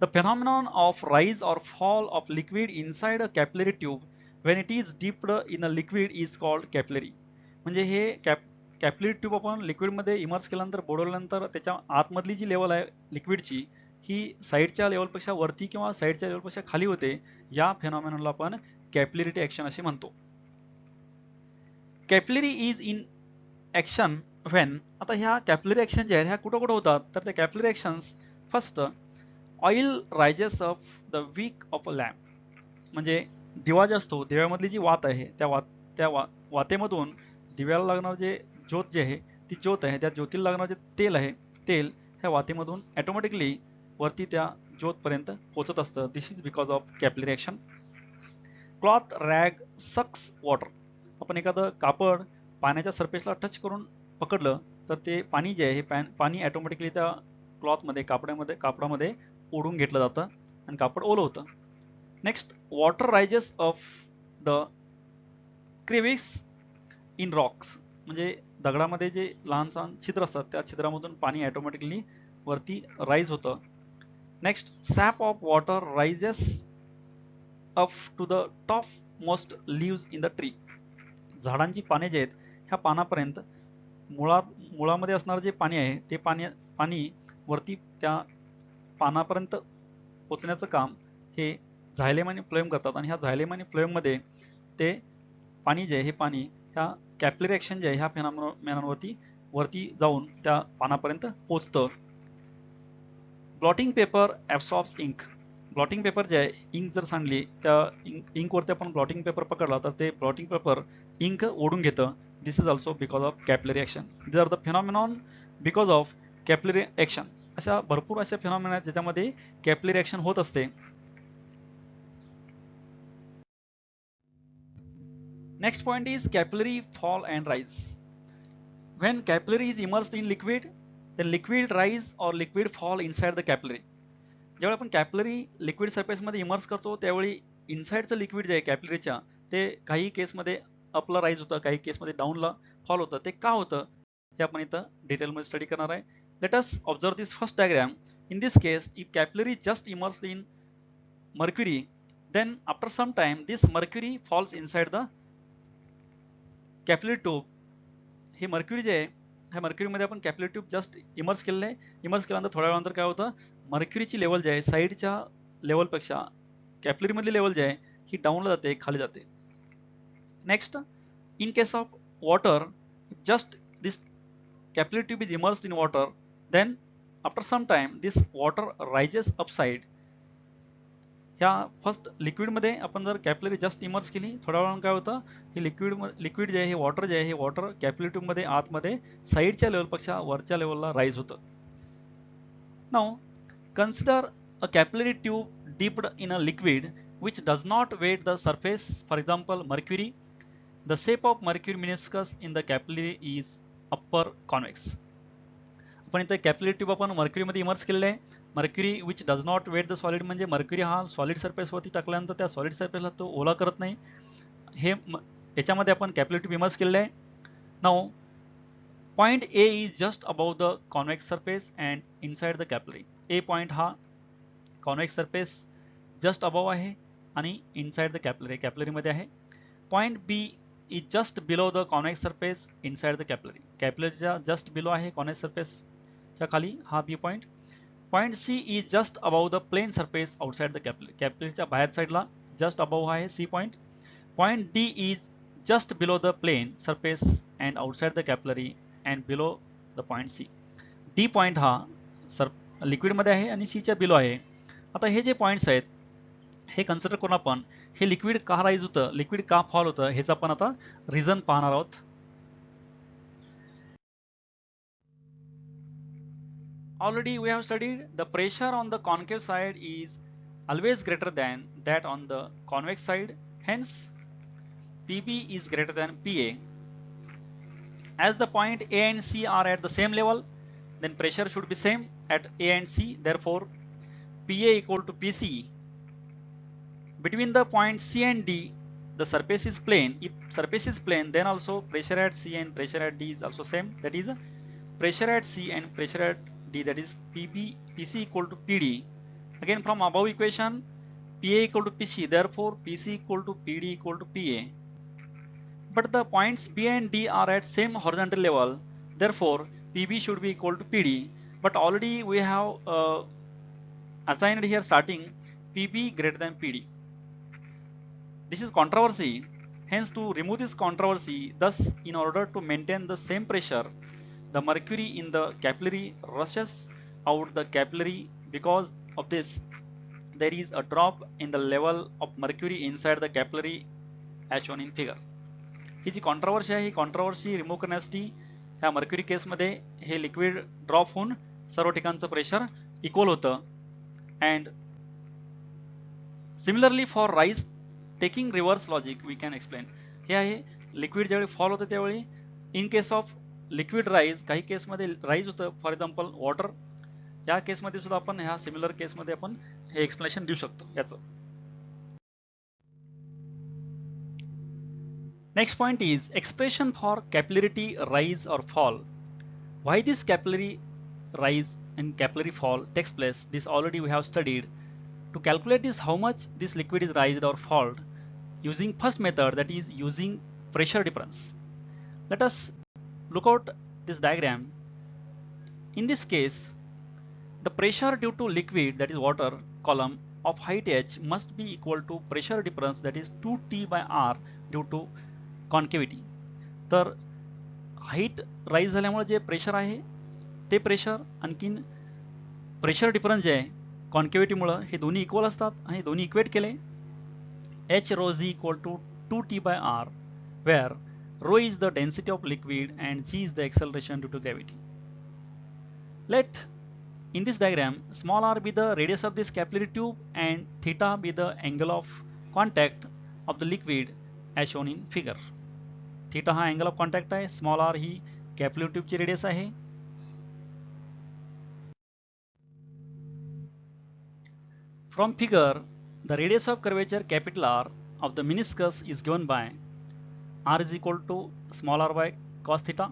The phenomenon of rise or fall of liquid inside a capillary tube when it is dipped in a liquid is called capillary. म्हणजे हे कॅपिलरी ट्यूब आपण लिक्विड मध्ये इमर्स केल्यानंतर बुडवल्यानंतर त्याच्या आतमधली जी लेवल आहे लिक्विडची ही साईडच्या लेवलपेक्षा वरती किंवा साईडच्या लेवलपेक्षा खाली होते. या फेनॉमेनॉनला आपण कॅपिलॅरिटी ऍक्शन असे म्हणतो. Capillary is in action when, आता ह्या कॅपिलरी ऍक्शन ज्या आहेत ह्या कुठं कुठं होतात, तर त्या capillary actions first oil rises of the wick of a lamp, म्हणजे दिवा जो असतो दिव्यामधली जी वात आहे त्या वातेमधून दिव्याला लागणार जे ज्योत जे आहे ती ज्योत आहे त्या ज्योतीला लागणार जे तेल आहे तेल ह्या वातेमधून ऑटोमॅटिकली वरती त्या ज्योतपर्यंत पोहोचत असतं. This is because of capillary action. Cloth rag sucks water, आपण एखादं कापड पाण्याच्या सरफेसला टच करून पकडलं तर ते पाणी जे आहे हे पाणी ऑटोमॅटिकली त्या क्लॉथमध्ये कापडामध्ये ओढून घेतलं जातं आणि कापड ओलं होतं. Next water rises of the crevice in rocks, म्हणजे दगडामध्ये जे लहान लहान छिद्र असतात त्या छिद्रामधून पाणी ऑटोमॅटिकली वरती राईज होतं. Next sap of water rises up to the top most leaves in the tree, झाडांची पाने जे आहेत ह्या पानापर्यंत मुळामध्ये असणारं जे पाणी आहे ते पाणी वरती त्या पानापर्यंत पोचण्याचं काम हे झायलेम आणि फ्लोएम करतात आणि ह्या झायलेम आणि फ्लोएममध्ये ते पाणी जे आहे हे पाणी ह्या कॅपिलरी ऍक्शन जे आहे ह्या फेनॉमेनॉनवरती वरती जाऊन त्या पानापर्यंत पोचतं. Blotting paper absorbs ink, blotting paper जे आहे इंक जर सांडली त्या इंकवरती आपण ब्लॉटिंग पेपर पकडला तर ते ब्लॉटिंग पेपर इंक ओढून घेतं. This is also because of capillary action. These are the phenomenon because of capillary action. अशा भरपूर अशा फेनॉमेना आहेत ज्याच्यामध्ये कॅपिलरी ऍक्शन होत असते. Next point is capillary fall and rise. When capillary is immersed in liquid, then liquid rise or liquid fall inside the capillary. ज्यावेळी आपण capillary liquid सरफेसमध्ये immerse करतो त्यावेळी इनसाइडचं लिक्विड जे आहे कॅपिलरीच्या ते काही केसमध्ये अपला राईज होतं, काही केसमध्ये डाऊनला फॉल होतं. ते का होतं हे आपण इथं डिटेलमध्ये स्टडी करणार आहे. Let us observe this first diagram. In this case if capillary just immersed in mercury, then after some time this mercury falls inside the capillary tube. हे मर्क्युरी जे आहे ह्या मर्क्युरीमध्ये आपण कॅपिलरी ट्यूब जस्ट इमर्स केलेलं आहे. Immerse केल्यानंतर थोड्या वेळानंतर काय होतं, मर्क्युरीची लेवल जे आहे साईडच्या लेवलपेक्षा कॅपिलरीमधली लेवल जे आहे ही डाऊनला जाते, खाली जाते. Next in case of water, just this capillary tube is immersed in water, then after some time this water rises upside. ह्या फर्स्ट लिक्विडमध्ये आपण जर कॅपिलरी जस्ट इमर्स केली थोड्या वेळानं काय होतं, हे लिक्विड जे आहे हे वॉटर जे आहे हे वॉटर कॅपिलरी ट्यूबमध्ये आतमध्ये साईडच्या लेवलपेक्षा वरच्या लेवलला राईज होतं. Now consider a capillary tube dipped in a liquid which does not wet the surface, for example mercury. The shape of mercury meniscus in the capillary is upper convex. आपण इथे capillary tube आपण मर्क्युरीमध्ये immerse केलेलं आहे. Mercury which does not wet the solid, म्हणजे mercury हा solid सरफेसवरती टाकल्यानंतर त्या सॉलिड सरफेसला तो ओला करत नाही. हे याच्यामध्ये आपण कॅपिलरी ट्यूब इमर्स केलेलं आहे. Now point A is just above the convex surface and inside the capillary. A point हा कॉन्वेक्स सरफेस जस्ट अबाव आहे आणि इनसाइड द कॅपिलरीमध्ये आहे. Point B is just below the convex surface inside the capillary. कॅपिलरीच्या just below आहे convex सरफेसच्या खाली हा B point. Point C is just above the plane surface outside the capillary. कॅपिलरीच्या बाहेर साईडला जस्ट अबाव आहे C point. Point D is just below the plane surface and outside the capillary and below the point C. D point हा लिक्विडमध्ये आहे आणि सीच्या below आहे. आता हे जे पॉइंट्स आहेत हे कन्सिडर करून आपण हे लिक्विड का राईज होतं, लिक्विड का फॉल होतं हेच आपण आता रिझन पाहणार आहोत. Already we have studied the pressure on the concave side is always greater than that on the convex side. Hence, PB is greater than PA. As the point A and C are at the same level, then pressure should be same at A and C. Therefore, PA equal to PC. Between the point C and D, the surface is plane. If surface is plane, then also pressure at C and pressure at D is also same. That is, pressure at C and pressure at D, that is PC equal to PD. Again from above equation, PA equal to PC. Therefore, PC equal to PD equal to PA. But the points B and D are at same horizontal level. Therefore, PB should be equal to PD. But already we have assigned here starting PB greater than PD. This is controversy. Hence, to remove this controversy, thus, in order to maintain the same pressure, the mercury in the capillary rushes out the capillary. Because of this, there is a drop in the level of mercury inside the capillary as shown in figure. ही जी controversy आहे, ही controversy remove करण्यासाठी ह्या mercury केसमध्ये हे liquid drop होऊन सर्व ठिकाणचं प्रेशर इक्वल होतं. And similarly for rise taking reverse logic we can explain. हे आहे लिक्विड ज्यावेळी फॉल होतं त्यावेळी in case of liquid rise, काही केसमध्ये राईज होतं, फॉर एक्झाम्पल वॉटर, या केसमध्ये सुद्धा आपण ह्या सिमिलर केसमध्ये आपण हे एक्सप्लेनेशन देऊ शकतो याचं. Next point is expression for capillarity rise or fall. Why this capillary rise and capillary fall takes place, this already we have studied. To calculate this, how much this liquid is raised or falled, using first method, that is using pressure difference. Let us look out this diagram. In this case, the pressure due to liquid, that is water, column of height h must be equal to pressure difference, that is 2T by R due to कॉन्केव्हिटी. तर height rise झाल्यामुळे जे pressure आहे ते pressure आणखीन pressure difference जे आहे कॉन्केव्हिटीमुळे हे दोन्ही इक्वल असतात आणि दोन्ही इक्वेट केले. H rho G equal to 2T by R, where rho is the density of liquid and G is the acceleration due to gravity. Let in this diagram small r be the radius of this capillary tube and theta be the angle of contact of the liquid as shown in figure. Theta हा angle of contact आहे, small R ही capillary ट्यूबची radius आहे. From figure the radius of curvature capital R of the meniscus is given by r is equal to small r by cos theta.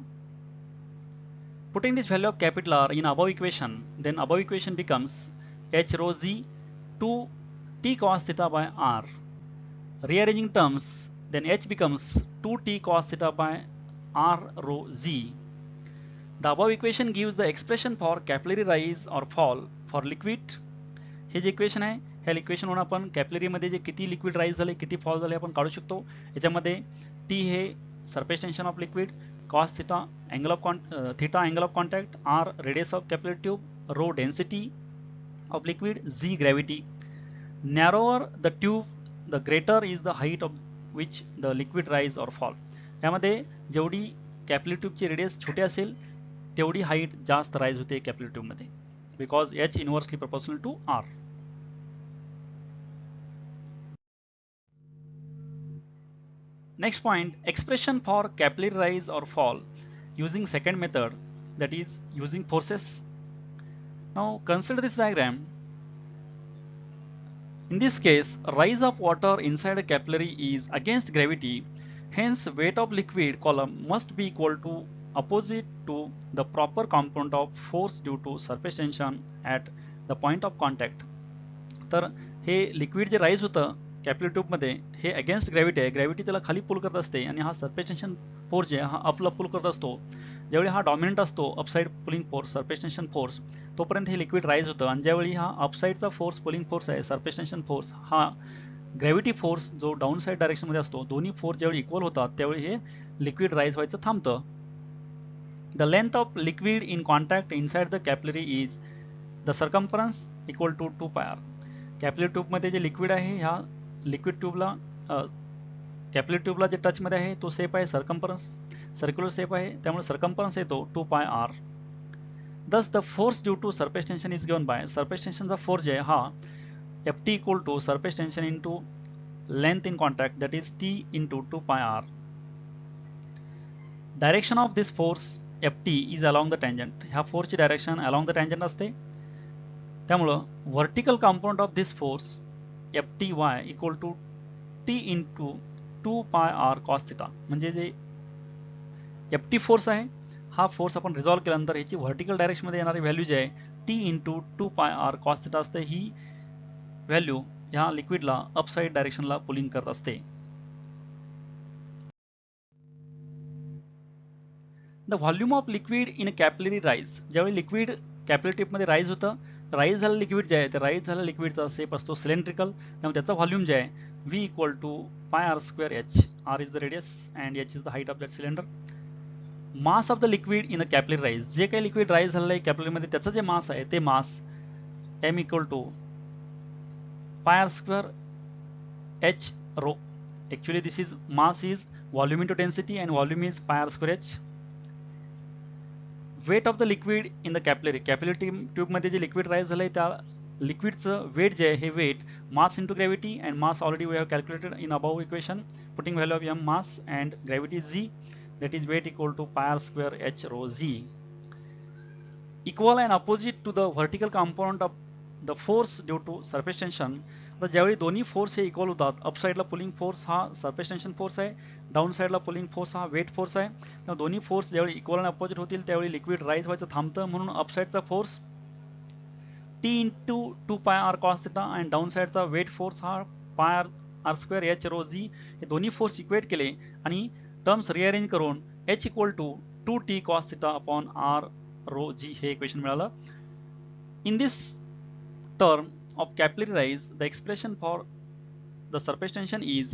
Putting this value of capital R in above equation, then above equation becomes h rho z 2t cos theta by r. Rearranging terms, then h becomes 2t cos theta by r rho z. The above equation gives the expression for capillary rise or fall for liquid. हे जे equation आहे, ह्या equation वरून आपण capillary मध्ये जे किती liquid rise झाले, किती फॉल झाले आपण काढू शकतो. याच्यामध्ये t हे surface tension off liquid, cos theta angle of theta angle of contact, r radius of capillary tube, rho density of liquid, z gravity. Narrower the tube, the greater is the height of which the liquid rise or fall. यामध्ये जेवढी capillary ट्यूबची radius छोटी असेल तेवढी height जास्त rise होते capillary tube मध्ये, because h inversely proportional to r. Next point, expression for capillary rise or fall using second method, that is using forces. Now consider this diagram. In this case, rise of water inside a capillary is against gravity, hence weight of liquid column must be equal to opposite to the proper component of force due to surface tension at the point of contact. तर हे liquid जे rise होतं capillary tube मध्ये हे against gravity आहे, gravity त्याला खाली पुल करत असते आणि हा सरफेस टेन्शन फोर्स जे हा अपला पुल करत असतो. ज्यावेळी हा डॉमिनंट असतो upside pulling force, surface tension force, तोपर्यंत हे लिक्विड राईज होतं. आणि ज्यावेळी हा अपसाइडचा फोर्स पुलिंग फोर्स आहे, सरफेस टेन्शन फोर्स, हा ग्रॅव्हिटी फोर्स जो डाऊन साइड डायरेक्शन मध्ये असतो, दोन्ही फोर्स ज्यावेळी इक्वल होतात त्यावेळी हे लिक्विड राईज व्हायचं थांबतं. The length of liquid in contact inside the capillary is the circumference equal to 2πr. कॅपिलरी ट्यूबमध्ये जे लिक्विड आहे, ह्या लिक्विड ट्यूबला कॅपिलरी ट्यूबला जे टच मध्ये आहे तो शेप आहे सर्कम्फरन्स, सर्क्युलर शेप आहे, त्यामुळे सर्कम्फरन्स येतो 2πr. Thus the force due to surface tension is given by surface tensionचा फोर्स आहे हा Ft equal to surface tension into length in contact, that is T into 2πr. Direction of this force Ft is along the tangent. ह्या फोर्सची direction along the tangent असते, त्यामुळं vertical component of this force Fty equal to T into 2πr cos theta. म्हणजे जे Ft force आहे हा force आपण resolve केल्यानंतर ह्याची व्हर्टिकल डायरेक्शन मध्ये येणारी व्हॅल्यू जी आहे T into 2πr cos theta असते. ही व्हॅल्यू ह्या लिक्विडला अपसाइड डायरेक्शनला पुलिंग करत असते. The volume of liquid in a capillary rise. ज्यावेळी लिक्विड कॅपिलरी टिप मध्ये राईज होतं, राईज झालेलं लिक्विड जे आहे ते राईज झालेल्या लिक्विडचा शेप असतो सिलेंड्रिकल, त्यामुळे त्याचा व्हॉल्यूम जे आहे V equal to pi r square h. R is the radius and h is the height of that cylinder. Mass of the liquid in a capillary rise, जे काही liquid rise झालेलं आहे कॅपिलरीमध्ये त्याचं जे मास आहे ते mass m equal to pi R square h rho. Actually this is mass is volume into density and volume is pi r square h. Weight of the liquid in the capillary, capillary tube मध्ये जे liquid rise झालंय त्या लिक्विडचं weight जे आहे हे weight mass into gravity and mass already we have calculated in above equation putting value of m mass and gravity z, that is weight equal to pi r square h rho z. Equal and opposite to the vertical component of the force due to surface tension. आता ज्यावेळी दोन्ही force हे equal होतात, up साइडला pulling force हा surface tension force आहे, down साइडला pulling force हा वेट फोर्स आहे. तर दोन्ही फोर्स ज्यावेळी इक्वल आणि अपोजिट होतील त्यावेळी लिक्विड राईज व्हायचं थांबतं, म्हणून अप साइडचा force T into 2 pi r cos theta आणि डाऊन साइडचा वेट फोर्स हा pi R square h rho g. हे दोन्ही फोर्स इक्वेट केले आणि टर्म्स रिअरेंज करून h equal to 2t cos theta upon r rho g हे इक्वेशन मिळालं. In this term of capillary rise, the expression for the surface tension is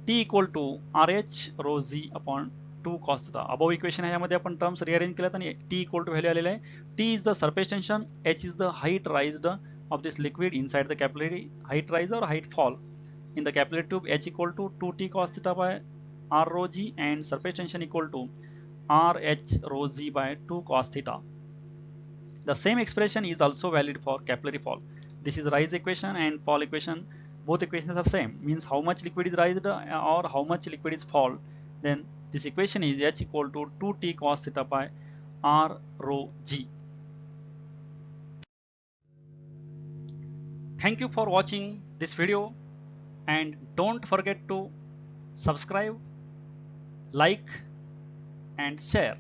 T equal to RH rho z upon 2 cos theta. above equation ह्यामध्ये आपण terms rearrange केल्यात आणि T equal to value आलेलं आहे. T is the surface tension, H is the height raised of this liquid inside the capillary, height rise or height fall in the capillary tube. H equal to 2t cos theta by r rho g and surface tension equal to r h rho z by 2 cos theta. The same expression is also valid for capillary fall. This is rise equation and fall equation. Both equations are same, means how much liquid is raised or how much liquid is fall. Then this equation is h equal to 2t cos theta by r rho g. Thank you for watching this video and don't forget to subscribe, like and share.